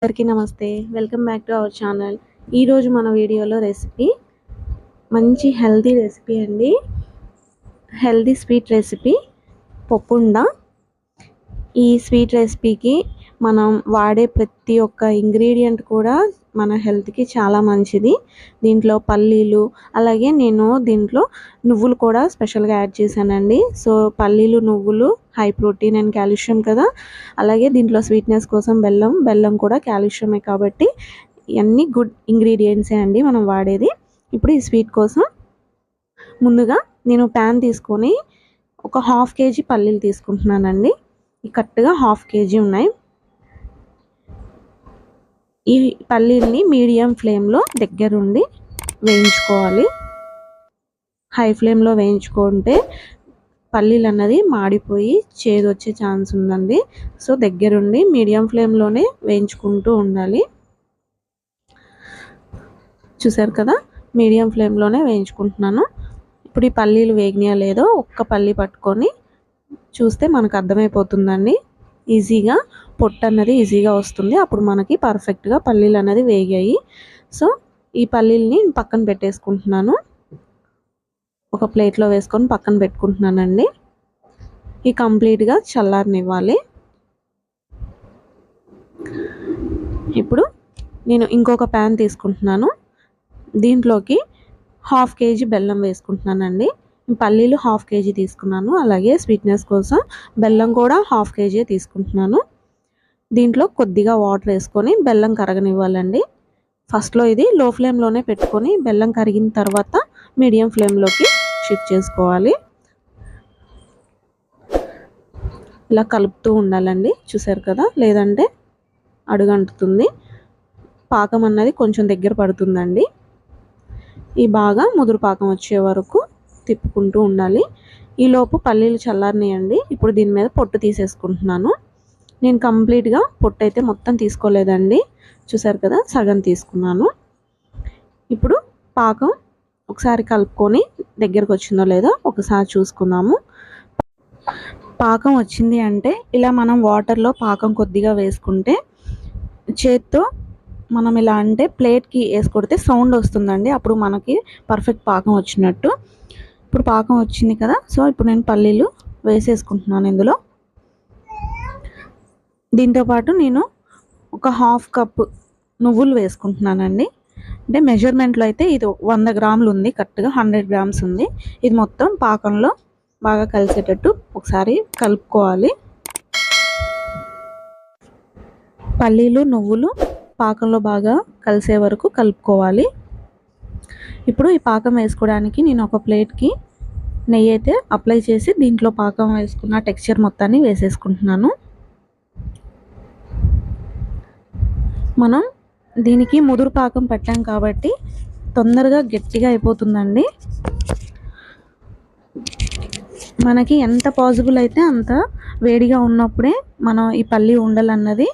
అందరికీ నమస్తే, welcome back to our channel. ఈరోజు మన వీడియోలో రెసిపీ మంచి హెల్తీ రెసిపీ అండి. హెల్తీ స్వీట్ రెసిపీ పప్పుండ. ఈ స్వీట్ రెసిపీకి మనం వాడే ప్రతి ఒక్క ఇంగ్రీడియంట్ కూడా మన హెల్త్కి చాలా మంచిది. దీంట్లో పల్లీలు, అలాగే నేను దీంట్లో నువ్వులు కూడా స్పెషల్గా యాడ్ చేశానండి. సో పల్లీలు, నువ్వులు హై ప్రోటీన్ అండ్ కాల్షియం కదా. అలాగే దీంట్లో స్వీట్నెస్ కోసం బెల్లం కూడా కాల్షియమే కాబట్టి ఇవన్నీ గుడ్ ఇంగ్రీడియంట్సే అండి మనం వాడేది. ఇప్పుడు ఈ స్వీట్ కోసం ముందుగా నేను ప్యాన్ తీసుకొని ఒక 1/2 kg పల్లీలు తీసుకుంటున్నానండి. కరెక్ట్గా 1/2 kg ఉన్నాయి. ఈ పల్లీల్ని మీడియం ఫ్లేమ్లో దగ్గరుండి వేయించుకోవాలి. హై ఫ్లేమ్లో వేయించుకుంటే పల్లీలు అన్నది మాడిపోయి చేదు వచ్చే ఛాన్స్ ఉందండి. సో దగ్గరుండి మీడియం ఫ్లేమ్లోనే వేయించుకుంటూ ఉండాలి. చూసారు కదా, మీడియం ఫ్లేమ్లోనే వేయించుకుంటున్నాను. ఇప్పుడు ఈ పల్లీలు వేగినాయో లేదో ఒక్క పల్లి పట్టుకొని చూస్తే మనకు అర్థమైపోతుందండి. ఈజీగా పొట్టు అన్నది ఈజీగా వస్తుంది. అప్పుడు మనకి పర్ఫెక్ట్గా పల్లీలు అనేది వేగాయి. సో ఈ పల్లీలని పక్కన పెట్టేసుకుంటున్నాను. ఒక ప్లేట్లో వేసుకొని పక్కన పెట్టుకుంటున్నానండి. ఈ కంప్లీట్గా చల్లారనివ్వాలి. ఇప్పుడు నేను ఇంకొక ప్యాన్ తీసుకుంటున్నాను. దీంట్లోకి 1/2 kg బెల్లం వేసుకుంటున్నానండి. పల్లీలు 1/2 kg తీసుకున్నాను. అలాగే స్వీట్నెస్ కోసం బెల్లం కూడా 1/2 kg తీసుకుంటున్నాను. దీంట్లో కొద్దిగా వాటర్ వేసుకొని బెల్లం కరగనివ్వాలండి. ఫస్ట్లో ఇది లో ఫ్లేమ్లోనే పెట్టుకొని బెల్లం కరిగిన తర్వాత మీడియం ఫ్లేమ్లోకి షిఫ్ట్ చేసుకోవాలి. ఇలా కలుపుతూ ఉండాలండి. చూసారు కదా, లేదంటే అడుగంటుతుంది. పాకం అన్నది కొంచెం దగ్గర పడుతుందండి. ఈ బాగా ముదురు పాకం వచ్చే వరకు తిప్పుకుంటూ ఉండాలి. ఈలోపు పల్లీలు చల్లారనియండి. ఇప్పుడు దీని మీద పొట్టు తీసేసుకుంటున్నాను. నేను కంప్లీట్గా పొట్టు అయితే మొత్తం తీసుకోలేదండి. చూసారు కదా, సగం తీసుకున్నాను. ఇప్పుడు పాకం ఒకసారి కలుపుకొని దగ్గరకు వచ్చిందో లేదో ఒకసారి చూసుకుందాము. పాకం వచ్చింది అంటే ఇలా మనం వాటర్లో పాకం కొద్దిగా వేసుకుంటే చేత్తో మనం ఇలా అంటే ప్లేట్కి వేసి కొడితే సౌండ్ వస్తుందండి. అప్పుడు మనకి పర్ఫెక్ట్ పాకం వచ్చినట్టు. ఇప్పుడు పాకం వచ్చింది కదా. సో ఇప్పుడు నేను పల్లీలు వేసేసుకుంటున్నాను ఇందులో. దీంతోపాటు నేను ఒక 1/2 కప్పు నువ్వులు వేసుకుంటున్నానండి. అంటే మెజర్మెంట్లో అయితే ఇది 100 గ్రాములు ఉంది, కరెక్ట్గా 100 గ్రామ్స్ ఉంది. ఇది మొత్తం పాకంలో బాగా కలిసేటట్టు ఒకసారి కలుపుకోవాలి. పల్లీలు, నువ్వులు పాకంలో బాగా కలిసే వరకు కలుపుకోవాలి. ఇప్పుడు ఈ పాకం వేసుకోవడానికి నేను ఒక ప్లేట్కి నెయ్యి అయితే అప్లై చేసి దీంట్లో పాకం వేసుకున్న టెక్స్చర్ మొత్తాన్ని వేసేసుకుంటున్నాను. మనం దీనికి ముదురు పాకం పెట్టాం కాబట్టి తొందరగా గట్టిగా అయిపోతుందండి. మనకి ఎంత పాసిబుల్ అయితే అంత వేడిగా ఉన్నప్పుడే మనం ఈ పల్లి ఉండలు అన్నది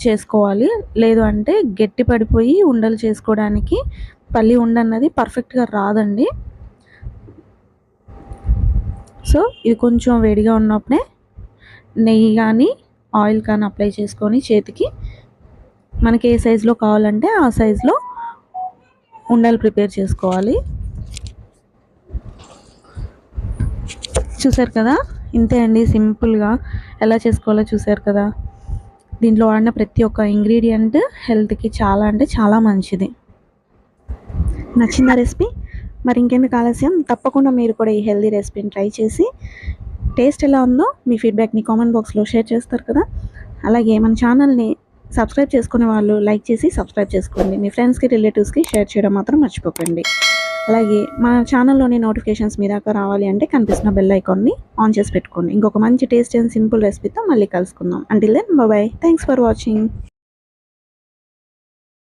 చేసుకోవాలి. లేదు అంటే గట్టి పడిపోయి ఉండలు చేసుకోవడానికి పల్లి ఉండ అన్నది పర్ఫెక్ట్గా రాదండి. సో ఇది కొంచెం వేడిగా ఉన్నప్పుడే నెయ్యి కానీ ఆయిల్ కానీ అప్లై చేసుకొని చేతికి మనకి ఏ సైజులో కావాలంటే ఆ సైజులో ఉండలు ప్రిపేర్ చేసుకోవాలి. చూసారు కదా, ఇంతే అండి, సింపుల్గా ఎలా చేసుకోవాలో చూసారు కదా. దీంట్లో వాడిన ప్రతి ఒక్క ఇంగ్రీడియంట్ హెల్త్కి చాలా అంటే చాలా మంచిది. నచ్చిందా రెసిపీ? మరి ఇంకెందుకు ఆలస్యం, తప్పకుండా మీరు కూడా ఈ హెల్తీ రెసిపీని ట్రై చేసి టేస్ట్ ఎలా ఉందో మీ ఫీడ్బ్యాక్ని కామెంట్ బాక్స్లో షేర్ చేస్తారు కదా. అలాగే మన ఛానల్ని సబ్స్క్రైబ్ చేసుకునే వాళ్ళు లైక్ చేసి సబ్స్క్రైబ్ చేసుకోండి. మీ ఫ్రెండ్స్కి, రిలేటివ్స్కి షేర్ చేయడం మాత్రం మర్చిపోకండి. అలాగే మన ఛానల్లోని నోటిఫికేషన్స్ మీ దాకా రావాలి అంటే కనిపిస్తున్న బెల్ ఐకాన్ని ఆన్ చేసి పెట్టుకోండి. ఇంకొక మంచి టేస్ట్ అండ్ సింపుల్ రెసిపీతో మళ్ళీ కలుసుకుందాం. Until then bye. Thanks for watching.